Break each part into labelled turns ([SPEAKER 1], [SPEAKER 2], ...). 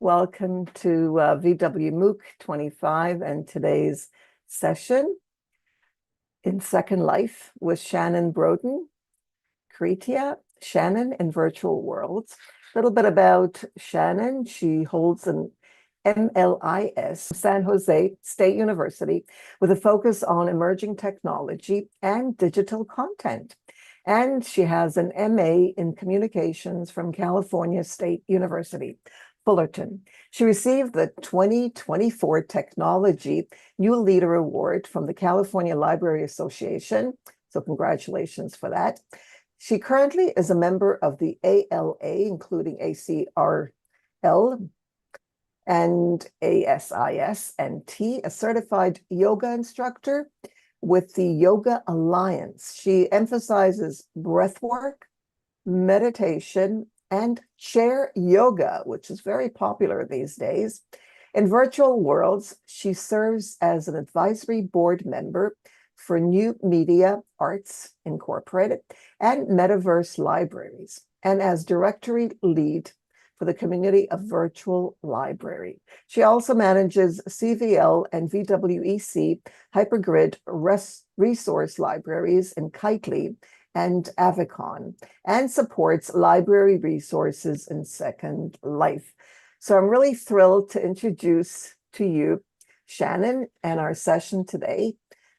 [SPEAKER 1] Welcome to VW MOOC 25 and today's session in Second Life with Shannon Broden, Kreatya Shannon in Virtual Worlds. A little bit about Shannon. She holds an MLIS from San Jose State University with a focus on emerging technology and digital content. And she has an MA in communications from California State University, Fullerton. She received the 2024 Technology New Leader Award from the California Library Association. So congratulations for that. She currently is a member of the ALA, including ACRL and ASIS and T, a certified yoga instructor with the Yoga Alliance. She emphasizes breath work, meditation, and chair yoga, which is very popular these days. In Virtual Worlds, she serves as an advisory board member for New Media Arts Incorporated and Metaverse Libraries, and as directory lead for the Community of Virtual Library. She also manages CVL and VWEC hypergrid resource libraries in Kitely and Avicon, and supports library resources in Second Life. So I'm really thrilled to introduce to you Shannon and our session today.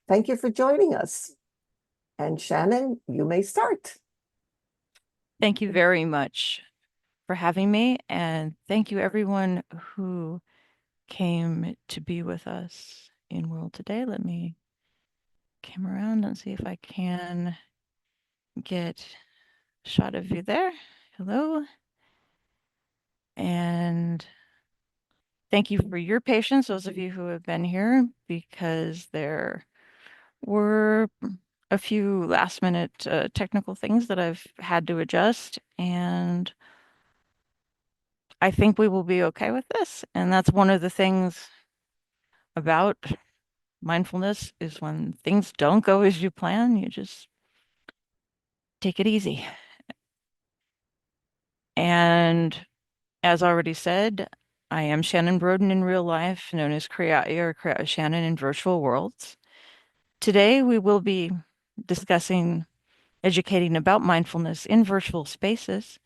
[SPEAKER 1] Thank you for joining us. And Shannon, you may start.
[SPEAKER 2] Thank you very much for having me, and thank you everyone who came to be with us in World today. Let me come around and see if I can get a shot of you there. Hello. And thank you for your patience, those of you who have been here, because there were a few last minute technical things that I've had to adjust, and I think we will be okay with this. And that's one of the things about mindfulness, is when things don't go as you plan, you just take it easy. And as already said, I am Shannon Broden in real life, known as Kreatya or Kreatya Shannon in Virtual Worlds. Today, we will be discussing educating about mindfulness in virtual spaces.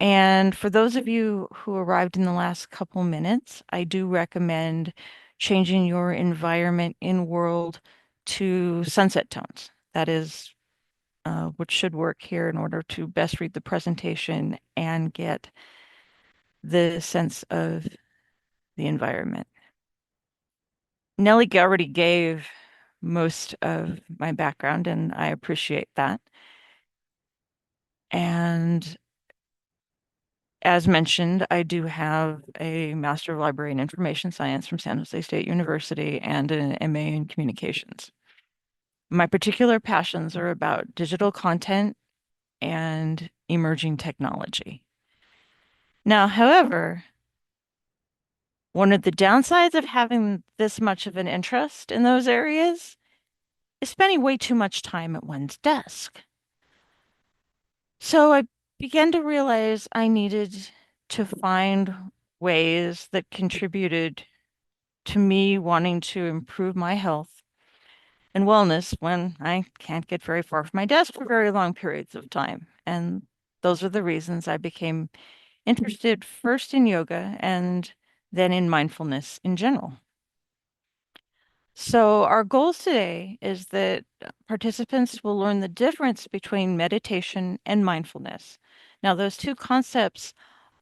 [SPEAKER 2] And for those of you who arrived in the last couple minutes, I do recommend changing your environment in world to sunset tones. That is what should work here in order to best read the presentation and get the sense of the environment. Nellie already gave most of my background, and I appreciate that. And as mentioned, I do have a Master of Library and Information Science from San Jose State University and an MA in Communications. My particular passions are about digital content and emerging technology. Now, however, one of the downsides of having this much of an interest in those areas is spending way too much time at one's desk. So I began to realize I needed to find ways that contributed to me wanting to improve my health and wellness when I can't get very far from my desk for very long periods of time. And those are the reasons I became interested first in yoga and then in mindfulness in general. So our goals today is that participants will learn the difference between meditation and mindfulness. Now, those two concepts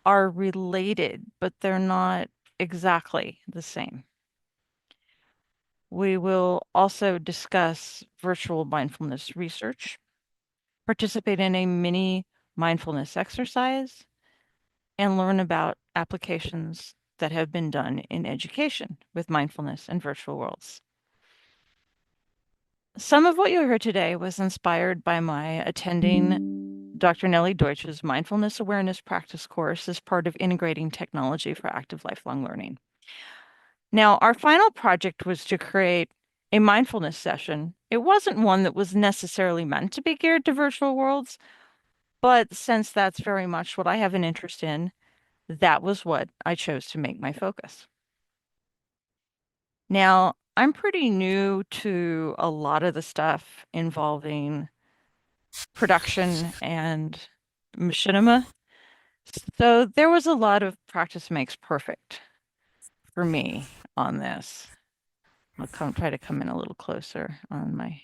[SPEAKER 2] are related, but they're not exactly the same. We will also discuss virtual mindfulness research, participate in a mini mindfulness exercise, and learn about applications that have been done in education with mindfulness and virtual worlds. Some of what you heard today was inspired by my attending Dr. Nellie Deutsch's Mindfulness Awareness Practice course as part of integrating technology for active lifelong learning. Now, our final project was to create a mindfulness session. It wasn't one that was necessarily meant to be geared to virtual worlds, but since that's very much what I have an interest in, that was what I chose to make my focus. Now, I'm pretty new to a lot of the stuff involving production and machinima. So there was a lot of practice makes perfect for me on this. I'll try to come in a little closer on my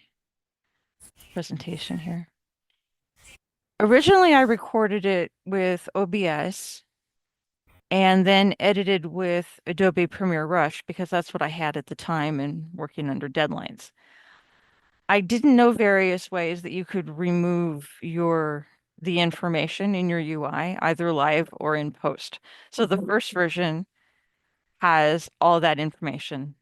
[SPEAKER 2] presentation here. Originally, I recorded it with OBS and then edited with Adobe Premiere Rush because that's what I had at the time and working under deadlines. I didn't know various ways that you could remove the information in your UI, either live or in post. So the first version has all that information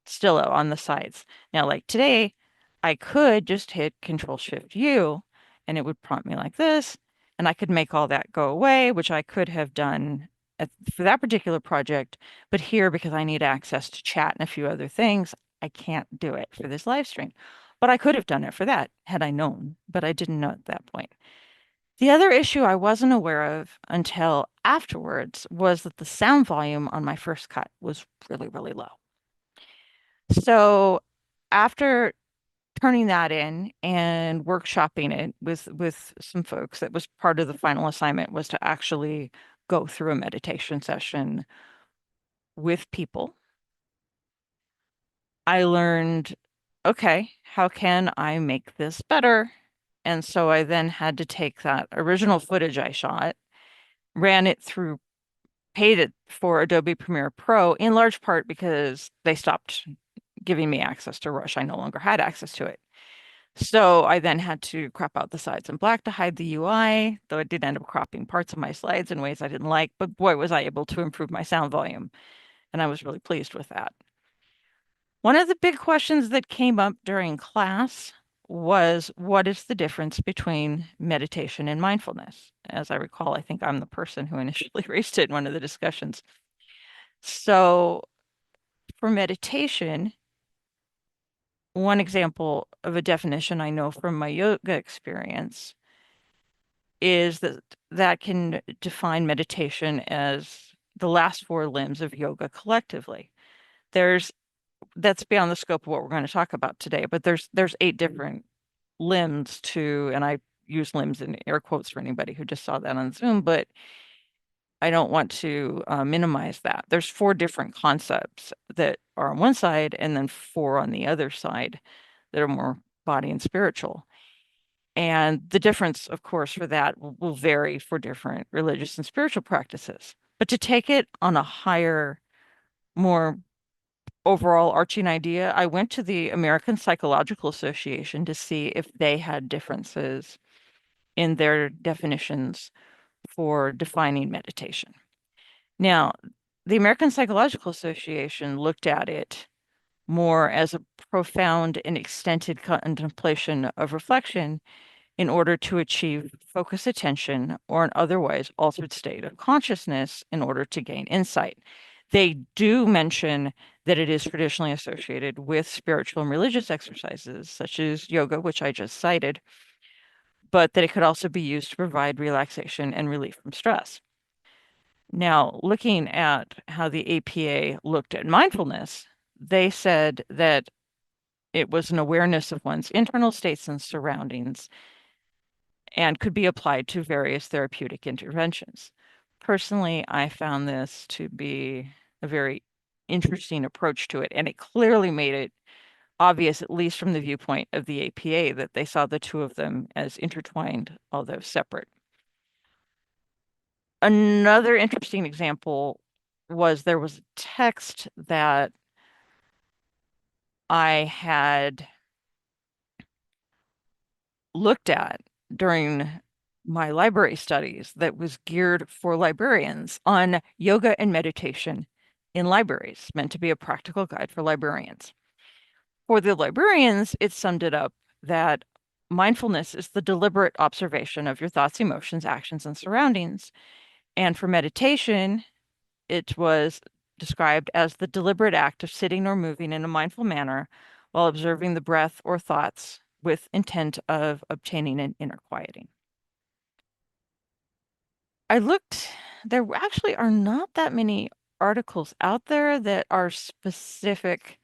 [SPEAKER 2] still on the sides. Now, like today, I could just hit Control Shift U and it would prompt me like this, and I could make all that go away, which I could have done for that particular project. But here, because I need access to chat and a few other things, I can't do it for this live stream. But I could have done it for that had I known, but I didn't know at that point. The other issue I wasn't aware of until afterwards was that the sound volume on my first cut was really, really low. So after turning that in and workshopping it with some folks, that was part of the final assignment, was to actually go through a meditation session with people. I learned, okay, how can I make this better? And so I then had to take that original footage I shot, ran it through, paid it for Adobe Premiere Pro, in large part because they stopped giving me access to Rush. I no longer had access to it. So I then had to crop out the sides in black to hide the UI, though it did end up cropping parts of my slides in ways I didn't like, but boy, was I able to improve my sound volume. And I was really pleased with that. One of the big questions that came up during class was, what is the difference between meditation and mindfulness? As I recall, I think I'm the person who initially raised it in one of the discussions. So for meditation, one example of a definition I know from my yoga experience is that can define meditation as the last four limbs of yoga collectively. That's beyond the scope of what we're going to talk about today, but there's 8 different limbs to, and I use limbs in air quotes for anybody who just saw that on Zoom, but I don't want to minimize that. There's 4 different concepts that are on one side and then 4 on the other side that are more body and spiritual. And the difference, of course, for that will vary for different religious and spiritual practices. But to take it on a higher, more overall arching idea, I went to the American Psychological Association to see if they had differences in their definitions for defining meditation. Now, the American Psychological Association looked at it more as a profound and extended contemplation of reflection in order to achieve focused attention or an otherwise altered state of consciousness in order to gain insight. They do mention that it is traditionally associated with spiritual and religious exercises, such as yoga, which I just cited, but that it could also be used to provide relaxation and relief from stress. Now, looking at how the APA looked at mindfulness, they said that it was an awareness of one's internal states and surroundings and could be applied to various therapeutic interventions. Personally, I found this to be a very interesting approach to it, and it clearly made it obvious, at least from the viewpoint of the APA, that they saw the two of them as intertwined, although separate. Another interesting example was there was a text that I had looked at during my library studies that was geared for librarians on yoga and meditation in libraries, meant to be a practical guide for librarians. For the librarians, it summed it up that mindfulness is the deliberate observation of your thoughts, emotions, actions, and surroundings. And for meditation, it was described as the deliberate act of sitting or moving in a mindful manner while observing the breath or thoughts with intent of obtaining an inner quieting. I looked there actually are not that many articles out there that are specific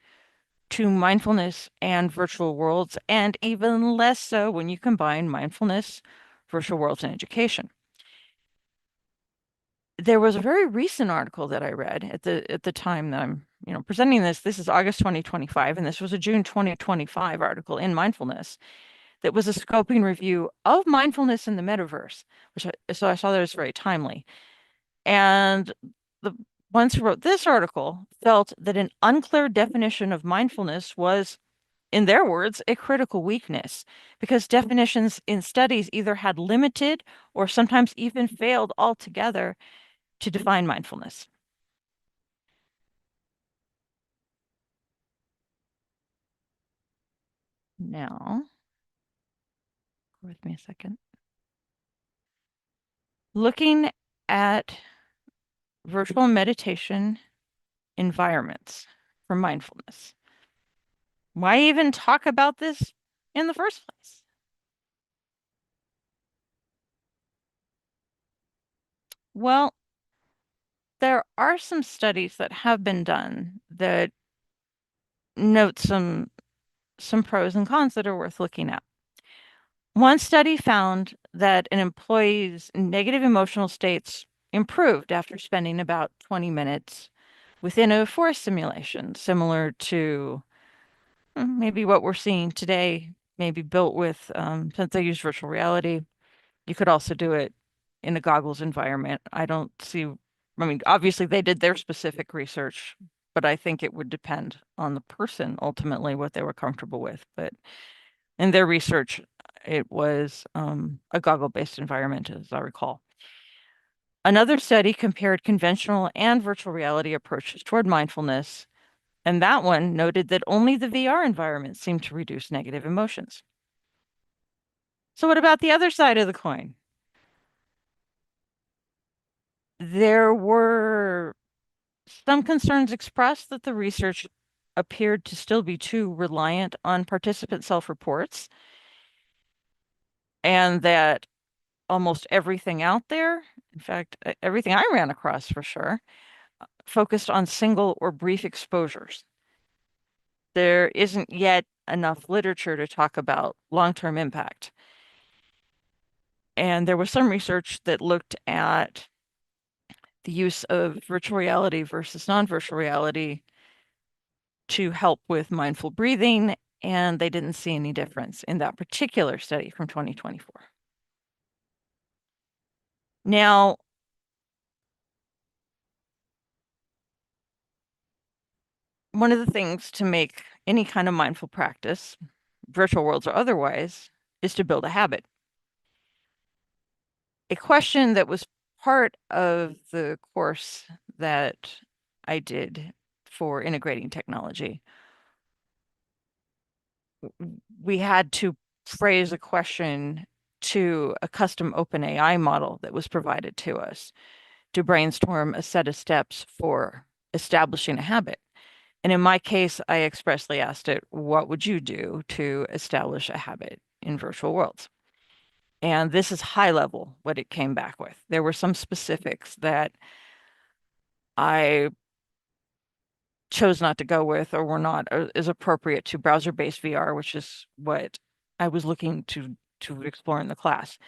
[SPEAKER 2] to mindfulness and virtual worlds, and even less so when you combine mindfulness, virtual worlds, and education. There was a very recent article that I read at the time that I'm, presenting this. This is August 2025, and this was a June 2025 article in Mindfulness that was a scoping review of mindfulness in the metaverse, so I saw that as very timely. And the ones who wrote this article felt that an unclear definition of mindfulness was, in their words, a critical weakness, because definitions in studies either had limited or sometimes even failed altogether to define mindfulness. Now, with me a second. Looking at virtual meditation environments for mindfulness. Why even talk about this in the first place? Well, there are some studies that have been done that note some pros and cons that are worth looking at. One study found that an employee's negative emotional states improved after spending about 20 minutes within a forest simulation, similar to maybe what we're seeing today, maybe built with, since they use virtual reality. You could also do it in a goggles environment. I don't see, I mean, obviously they did their specific research, but I think it would depend on the person ultimately what they were comfortable with. But in their research, it was a goggle-based environment, as I recall. Another study compared conventional and virtual reality approaches toward mindfulness, and that one noted that only the VR environment seemed to reduce negative emotions. So what about the other side of the coin? There were some concerns expressed that the research appeared to still be too reliant on participant self-reports, and that almost everything out there, in fact, everything I ran across for sure, focused on single or brief exposures. There isn't yet enough literature to talk about long-term impact. And there was some research that looked at the use of virtual reality versus non-virtual reality to help with mindful breathing, and they didn't see any difference in that particular study from 2024. Now, one of the things to make any kind of mindful practice, virtual worlds or otherwise, is to build a habit. A question that was part of the course that I did for integrating technology, we had to phrase a question to a custom OpenAI model that was provided to us to brainstorm a set of steps for establishing a habit. And in my case, I expressly asked it, what would you do to establish a habit in virtual worlds? And this is high level what it came back with. There were some specifics that I chose not to go with or were not as appropriate to browser-based VR, which is what I was looking to explore in the class.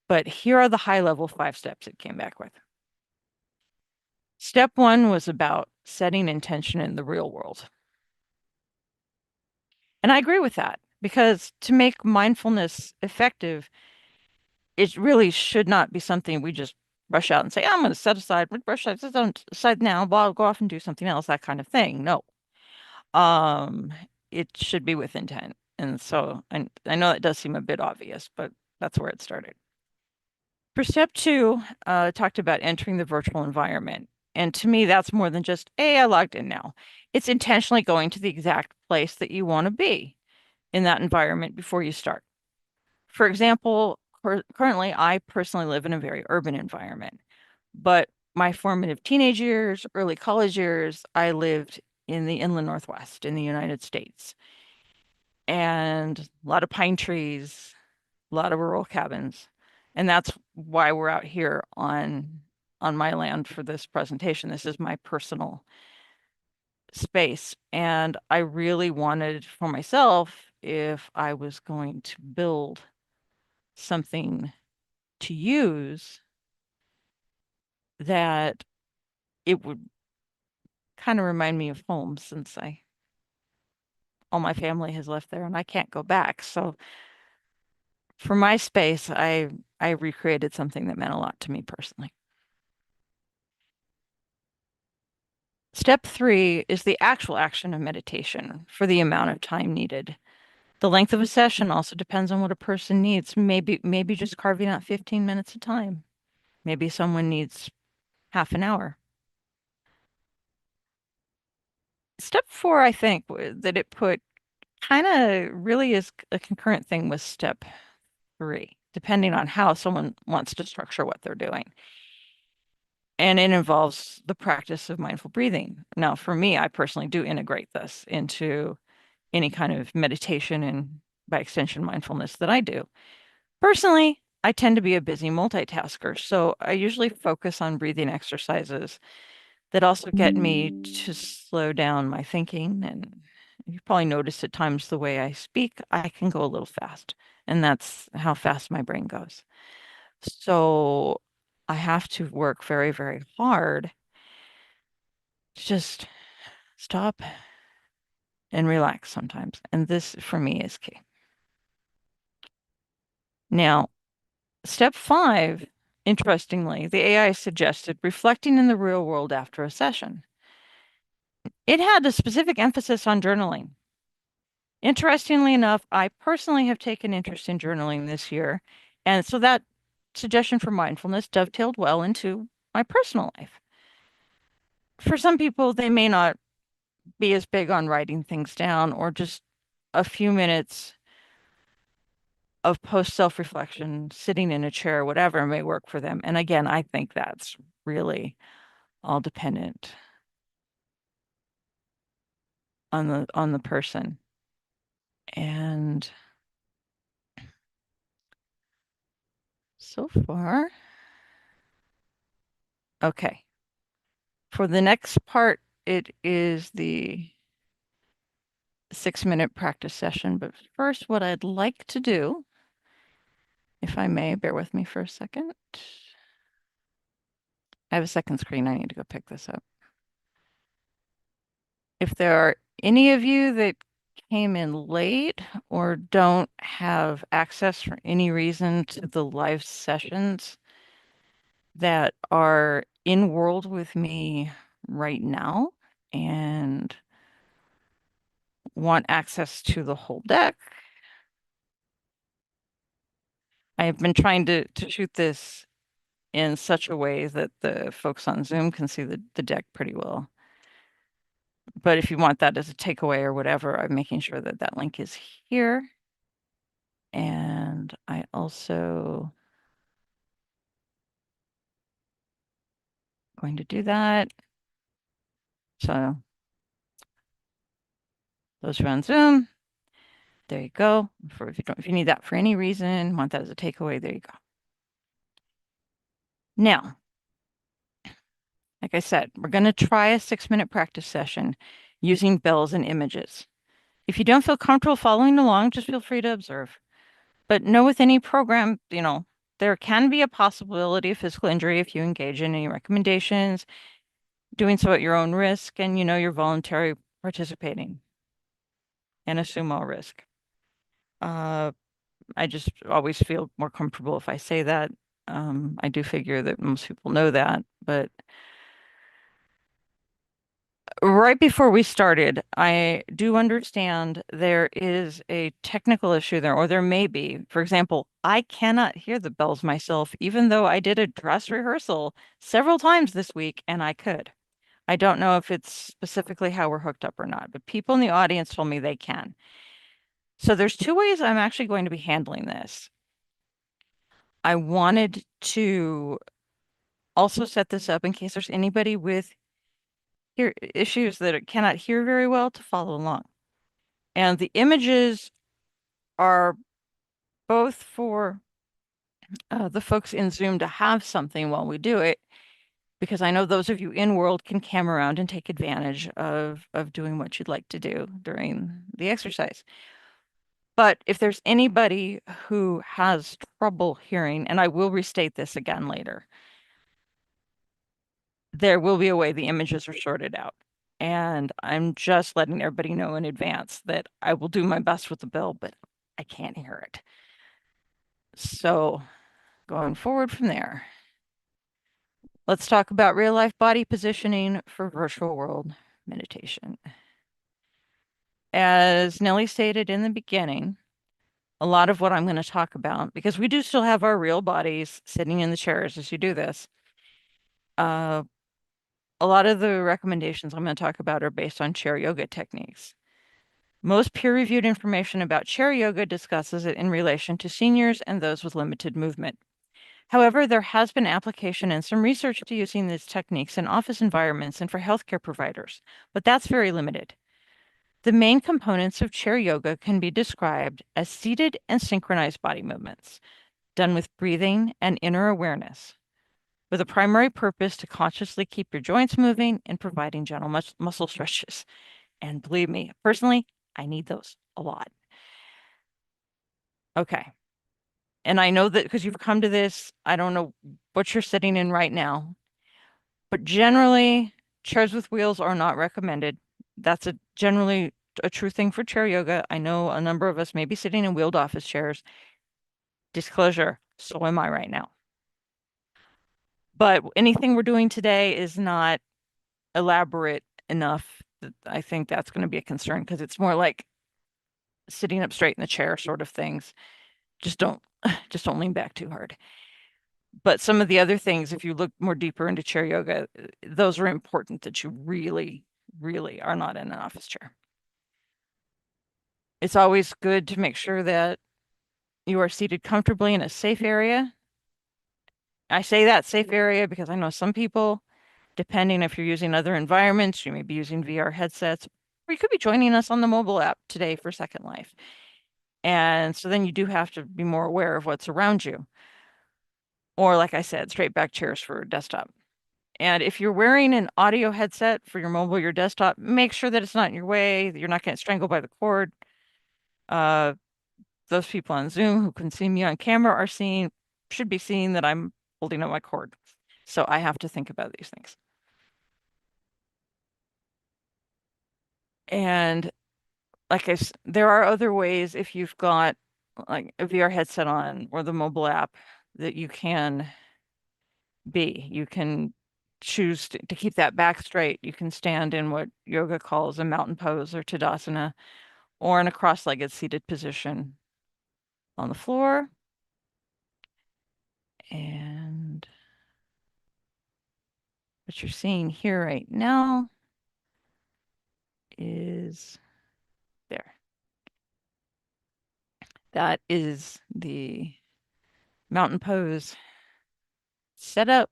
[SPEAKER 2] But here are the high-level 5 steps it came back with. Step 1 was about setting intention in the real world. And I agree with that, because to make mindfulness effective, it really should not be something we just rush out and say, I'm going to set aside now, but I'll go off and do something else, that kind of thing. No. It should be with intent. And so I know that does seem a bit obvious, but that's where it started. For step 2, talked about entering the virtual environment. And to me, that's more than just, hey, I logged in now. It's intentionally going to the exact place that you want to be in that environment before you start. For example, currently, I personally live in a very urban environment, but my formative teenage years, early college years, I lived in the inland Northwest in the United States. And a lot of pine trees, a lot of rural cabins. And that's why we're out here on on my land for this presentation. This is my personal space. And I really wanted for myself, if I was going to build something to use, that it would kind of remind me of home, since all my family has left there and I can't go back. So for my space, I recreated something that meant a lot to me personally. Step 3 is the actual action of meditation for the amount of time needed. The length of a session also depends on what a person needs. Maybe just carving out 15 minutes of time. Maybe someone needs half an hour. Step 4, I think, that it put kind of really is a concurrent thing with step 3, depending on how someone wants to structure what they're doing. And it involves the practice of mindful breathing. Now, for me, I personally do integrate this into any kind of meditation and, by extension, mindfulness that I do. Personally, I tend to be a busy multitasker, so I usually focus on breathing exercises that also get me to slow down my thinking. And you've probably noticed at times the way I speak, I can go a little fast, and that's how fast my brain goes. So I have to work very, very hard to just stop and relax sometimes. And this, for me, is key. Now, step 5, interestingly, the AI suggested reflecting in the real world after a session. It had a specific emphasis on journaling. Interestingly enough, I personally have taken interest in journaling this year. And so that suggestion for mindfulness dovetailed well into my personal life. For some people, they may not be as big on writing things down, or just a few minutes of post self-reflection, sitting in a chair, whatever may work for them. And again, I think that's really all dependent on the person. And so far, okay. For the next part, it is the 6-minute practice session. But first, what I'd like to do, if I may, bear with me for a second. I have a second screen. I need to go pick this up. If there are any of you that came in late or don't have access for any reason to the live sessions that are in world with me right now and want access to the whole deck, I have been trying to shoot this in such a way that the folks on Zoom can see the deck pretty well. But if you want that as a takeaway or whatever, I'm making sure that that link is here. And I also going to do that. So those are on Zoom. There you go. If you need that for any reason, want that as a takeaway, there you go. Now, like I said, we're going to try a 6-minute practice session using bells and images. If you don't feel comfortable following along, just feel free to observe. But know with any program, there can be a possibility of physical injury if you engage in any recommendations, doing so at your own risk, and you're voluntary participating, and assume all risk. I just always feel more comfortable if I say that. I do figure that most people know that, but right before we started, I do understand there is a technical issue there, or there may be. For example, I cannot hear the bells myself, even though I did a dress rehearsal several times this week, and I could. I don't know if it's specifically how we're hooked up or not, but people in the audience told me they can. So there's 2 ways I'm actually going to be handling this. I wanted to also set this up in case there's anybody with issues that cannot hear very well to follow along. And the images are both for the folks in Zoom to have something while we do it, because I know those of you in world can cam around and take advantage of doing what you'd like to do during the exercise. But if there's anybody who has trouble hearing, and I will restate this again later, there will be a way the images are sorted out. And I'm just letting everybody know in advance that I will do my best with the bill, but I can't hear it. So going forward from there, let's talk about real life body positioning for virtual world meditation. As Nellie stated in the beginning, a lot of what I'm going to talk about, because we do still have our real bodies sitting in the chairs as you do this, a lot of the recommendations I'm going to talk about are based on chair yoga techniques. Most peer-reviewed information about chair yoga discusses it in relation to seniors and those with limited movement. However, there has been application and some research to using these techniques in office environments and for healthcare providers, but that's very limited. The main components of chair yoga can be described as seated and synchronized body movements, done with breathing and inner awareness, with a primary purpose to consciously keep your joints moving and providing gentle muscle stretches. And believe me, personally, I need those a lot. Okay. And I know that because you've come to this, I don't know what you're sitting in right now, but generally, chairs with wheels are not recommended. That's generally a true thing for chair yoga. I know a number of us may be sitting in wheeled office chairs. Disclosure, so am I right now. But anything we're doing today is not elaborate enough that I think that's going to be a concern, because it's more like sitting up straight in the chair sort of things. Just don't lean back too hard. But some of the other things, if you look more deeper into chair yoga, those are important, that you really, really are not in an office chair. It's always good to make sure that you are seated comfortably in a safe area. I say that safe area because I know some people, depending if you're using other environments, you may be using VR headsets, or you could be joining us on the mobile app today for Second Life. And so then you do have to be more aware of what's around you. Or like I said, straight back chairs for desktop. And if you're wearing an audio headset for your mobile, your desktop, make sure that it's not in your way, that you're not getting strangled by the cord. Those people on Zoom who can see me on camera should be seeing that I'm holding up my cord. So I have to think about these things. And there are other ways, if you've got like a VR headset on or the mobile app, that you can be. You can choose to keep that back straight. You can stand in what yoga calls a mountain pose or Tadasana, or in a cross-legged seated position on the floor. And what you're seeing here right now is there. That is the mountain pose set up.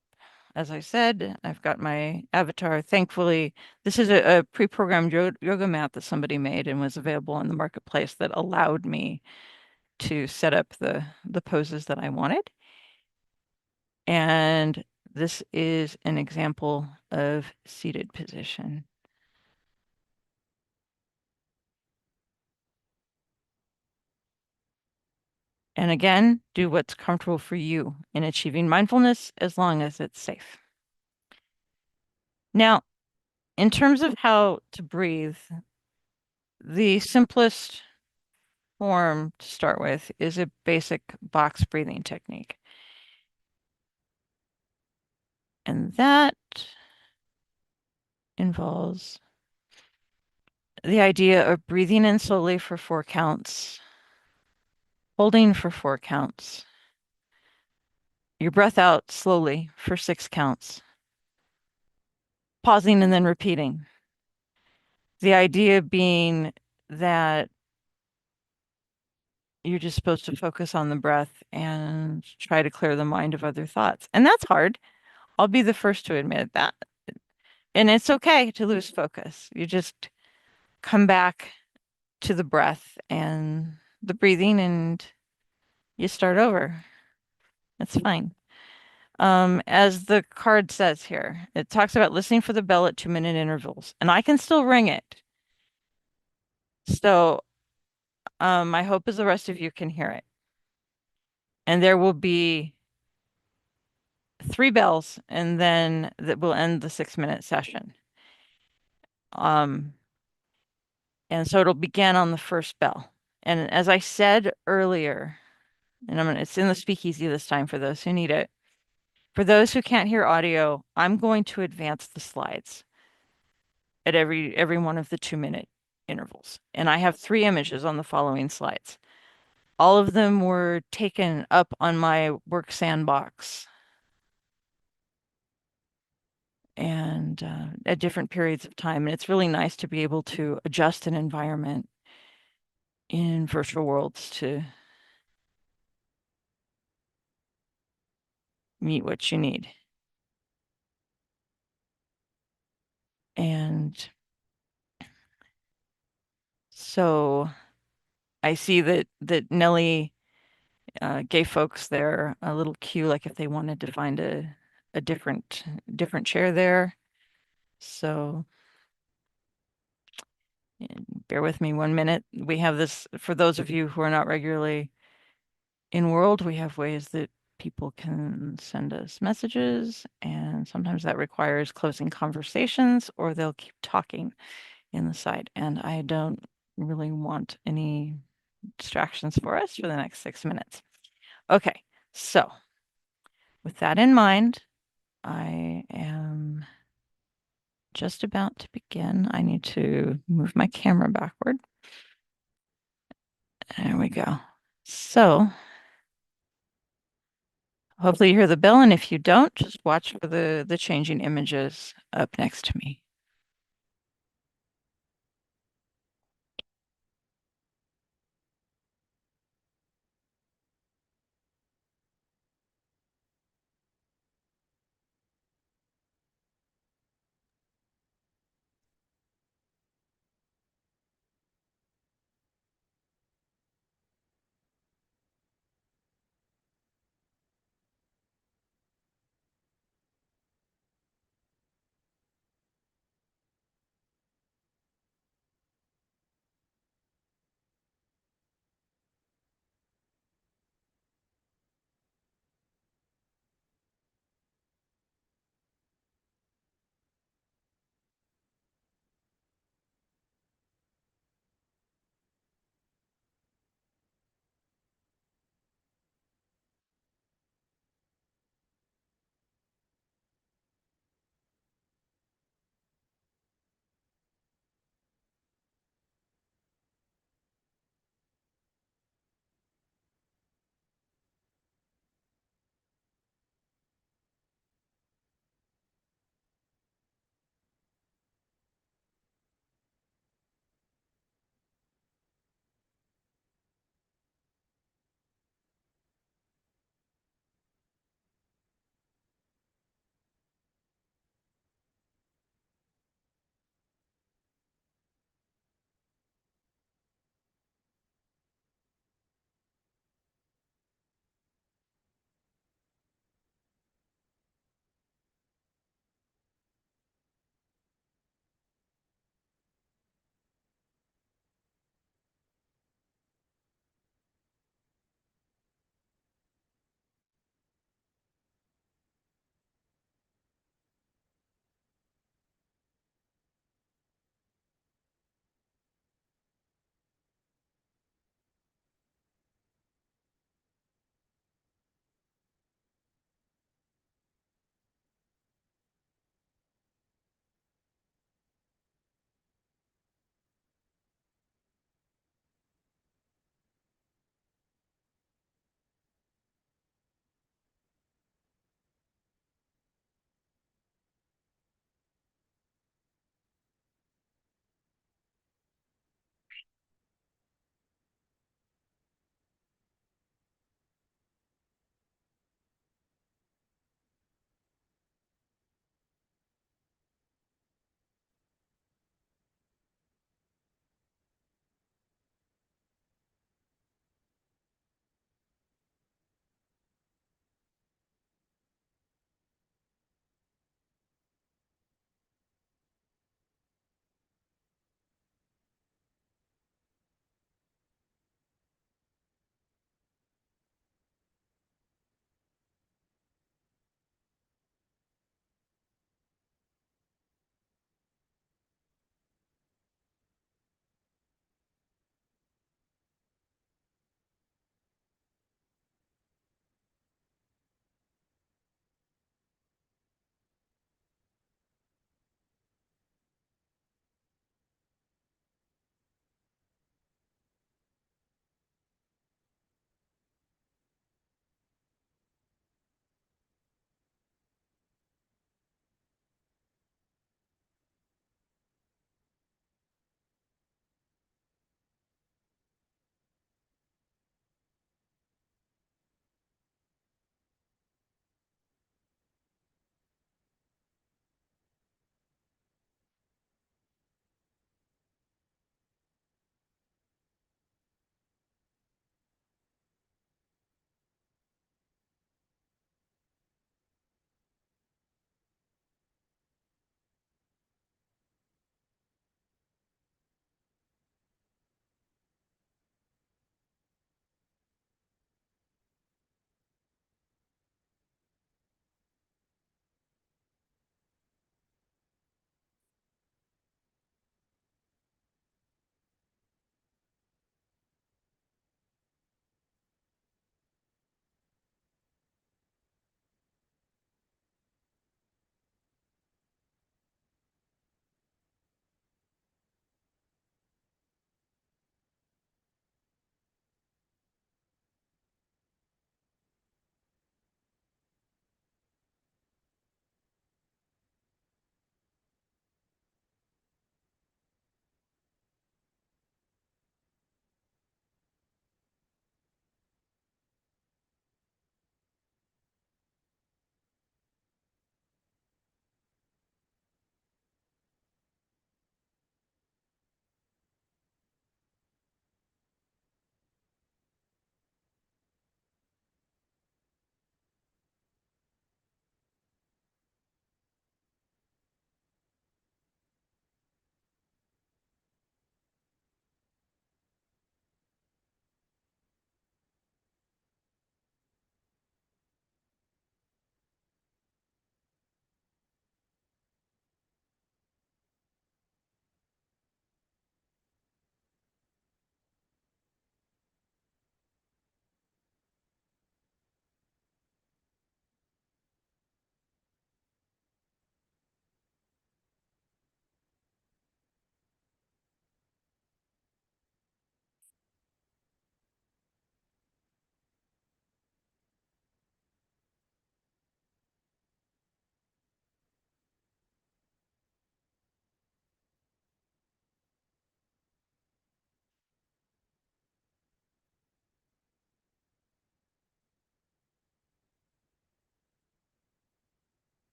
[SPEAKER 2] As I said, I've got my avatar. Thankfully, this is a pre-programmed yoga mat that somebody made and was available in the marketplace that allowed me to set up the poses that I wanted. And this is an example of seated position. And again, do what's comfortable for you in achieving mindfulness as long as it's safe. Now, in terms of how to breathe, the simplest form to start with is a basic box breathing technique. And that involves the idea of breathing in slowly for 4 counts, holding for 4 counts, your breath out slowly for 6 counts, pausing and then repeating. The idea being that you're just supposed to focus on the breath and try to clear the mind of other thoughts. And that's hard. I'll be the first to admit that. And it's okay to lose focus. You just come back to the breath and the breathing and you start over. That's fine. As the card says here, it talks about listening for the bell at 2-minute intervals, and I can still ring it. So, my hope is the rest of you can hear it. And there will be 3 bells, and then that will end the 6-minute session. And so it'll begin on the first bell. And as I said earlier, and it's in the speakeasy this time for those who need it. For those who can't hear audio, I'm going to advance the slides at every one of the 2-minute intervals. And I have 3 images on the following slides. All of them were taken up on my work sandbox and at different periods of time. And it's really nice to be able to adjust an environment in virtual worlds to meet what you need. And so I see that Nellie gave folks there a little cue, like if they wanted to find a different chair there. So bear with me 1 minute. We have this for those of you who are not regularly in World. We have ways that people can send us messages, and sometimes that requires closing conversations, or they'll keep talking in the side. And I don't really want any distractions for us for the next 6 minutes. Okay, so with that in mind, I am just about to begin. I need to move my camera backward. There we go. So hopefully you hear the bell, and if you don't, just watch for the changing images up next to me.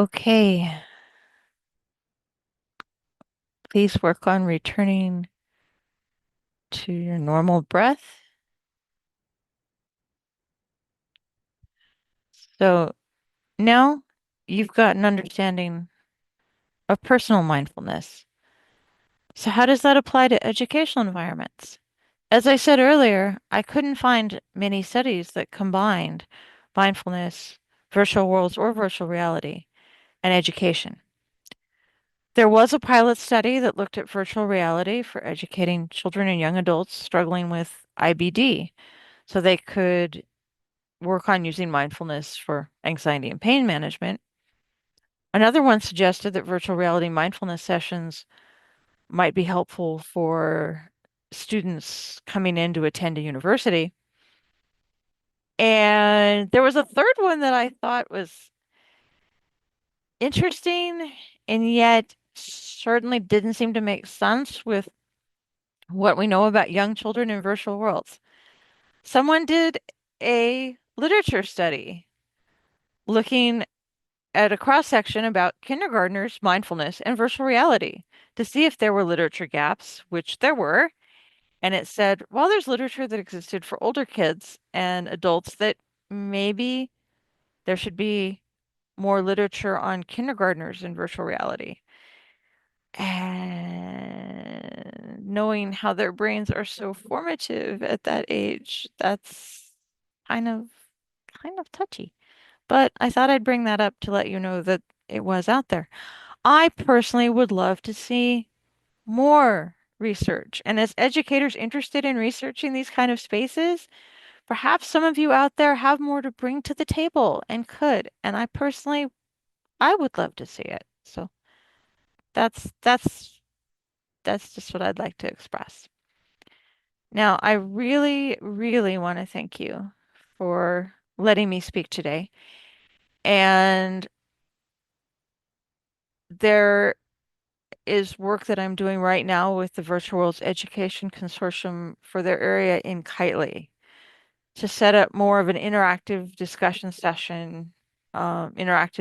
[SPEAKER 2] Okay, please work on returning to your normal breath. So now you've got an understanding of personal mindfulness. So how does that apply to educational environments? As I said earlier, I couldn't find many studies that combined mindfulness, virtual worlds, or virtual reality and education. There was a pilot study that looked at virtual reality for educating children and young adults struggling with IBD so they could work on using mindfulness for anxiety and pain management. Another one suggested that virtual reality mindfulness sessions might be helpful for students coming in to attend a university. And there was a third one that I thought was interesting and yet certainly didn't seem to make sense with what we know about young children in virtual worlds. Someone did a literature study looking at a cross section about kindergartners, mindfulness, and virtual reality to see if there were literature gaps, which there were. And it said, while there's literature that existed for older kids and adults, that maybe there should be more literature on kindergartners in virtual reality. And knowing how their brains are so formative at that age, that's kind of touchy. But I thought I'd bring that up to let you know that it was out there. I personally would love to see more research. And as educators interested in researching these kind of spaces, perhaps some of you out there have more to bring to the table and could. And I would love to see it. So that's that's that's just what I'd like to express. Now, I really, really want to thank you for letting me speak today. And there is work that I'm doing right now with the Virtual Worlds Education Consortium for their area in Kitely to set up more of an interactive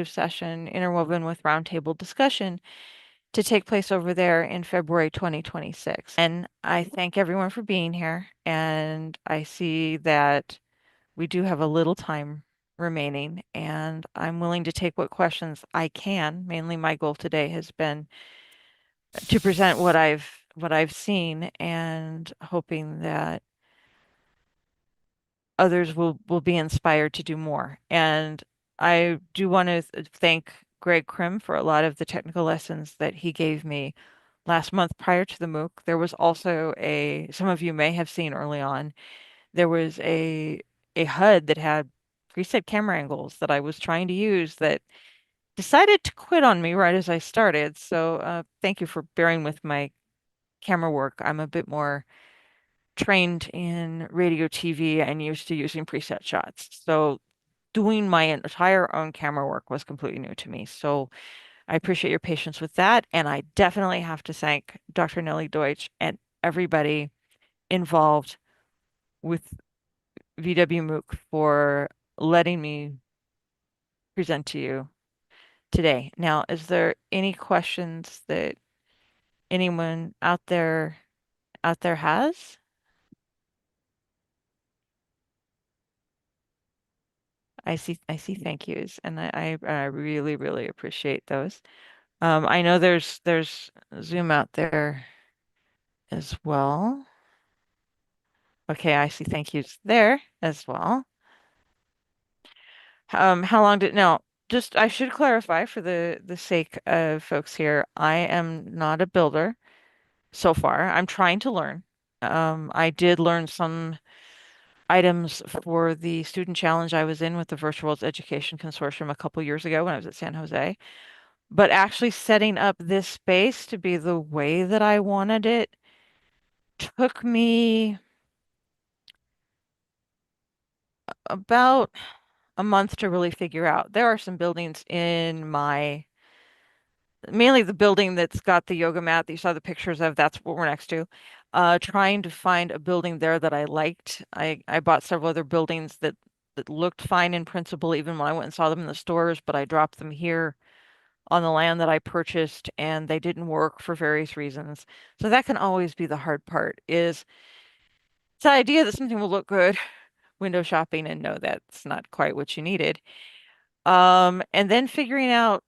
[SPEAKER 2] session interwoven with roundtable discussion to take place over there in February 2026. And I thank everyone for being here. And I see that we do have a little time remaining, and I'm willing to take what questions I can. Mainly my goal today has been to present what I've seen and hoping that others will be inspired to do more. And I do want to thank Greg Krim for a lot of the technical lessons that he gave me last month prior to the MOOC. There was also some of you may have seen early on, there was a HUD that had preset camera angles that I was trying to use that decided to quit on me right as I started. So thank you for bearing with my camera work. I'm a bit more trained in radio TV and used to using preset shots. So doing my entire own camera work was completely new to me. So I appreciate your patience with that. And I definitely have to thank Dr. Nellie Deutsch and everybody involved with VW MOOC for letting me present to you today. Now, is there any questions that anyone out there has? I see thank yous, and I really, really appreciate those. I know there's Zoom out there as well. Okay, I see thank yous there as well. How long did now? Just I should clarify for the sake of folks here, I am not a builder so far. I'm trying to learn. I did learn some items for the student challenge I was in with the Virtual Worlds Education Consortium a couple years ago when I was at San Jose. But actually setting up this space to be the way that I wanted it took me about a month to really figure out. There are some buildings in mainly the building that's got the yoga mat that you saw the pictures of, that's what we're next to. Trying to find a building there that I liked. I bought several other buildings that looked fine in principle, even when I went and saw them in the stores, but I dropped them here on the land that I purchased and they didn't work for various reasons. So that can always be the hard part, is the idea that something will look good, window shopping, and no, that's not quite what you needed. And then figuring out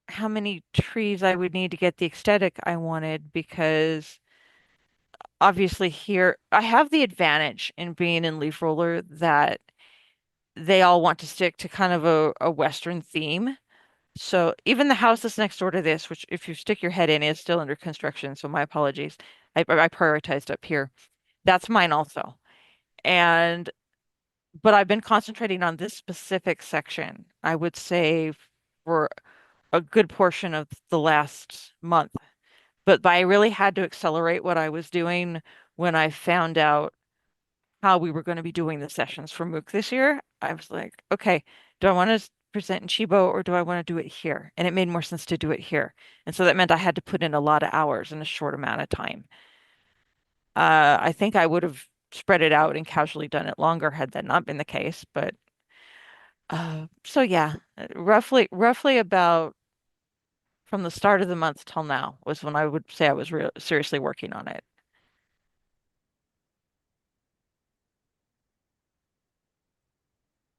[SPEAKER 2] how many trees I would need to get the aesthetic I wanted, because obviously here I have the advantage in being in leaf roller that they all want to stick to kind of a Western theme. So even the house that's next door to this, which if you stick your head in, is still under construction. So my apologies. I prioritized up here. That's mine also. And but I've been concentrating on this specific section, I would say, for a good portion of the last month. But I really had to accelerate what I was doing when I found out how we were going to be doing the sessions for MOOC this year. I was like, okay, do I want to present in Chibo or do I want to do it here? And it made more sense to do it here. And so that meant I had to put in a lot of hours in a short amount of time. I think I would have spread it out and casually done it longer had that not been the case. But so yeah, roughly about from the start of the month till now was when I would say I was seriously working on it.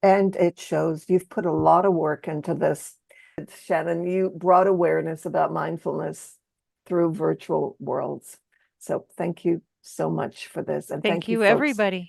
[SPEAKER 1] And it shows you've put a lot of work into this. Shannon, you brought awareness about mindfulness through virtual worlds. So thank you so much for this. And
[SPEAKER 2] Thank
[SPEAKER 1] thank you,
[SPEAKER 2] you,
[SPEAKER 1] folks.
[SPEAKER 2] everybody.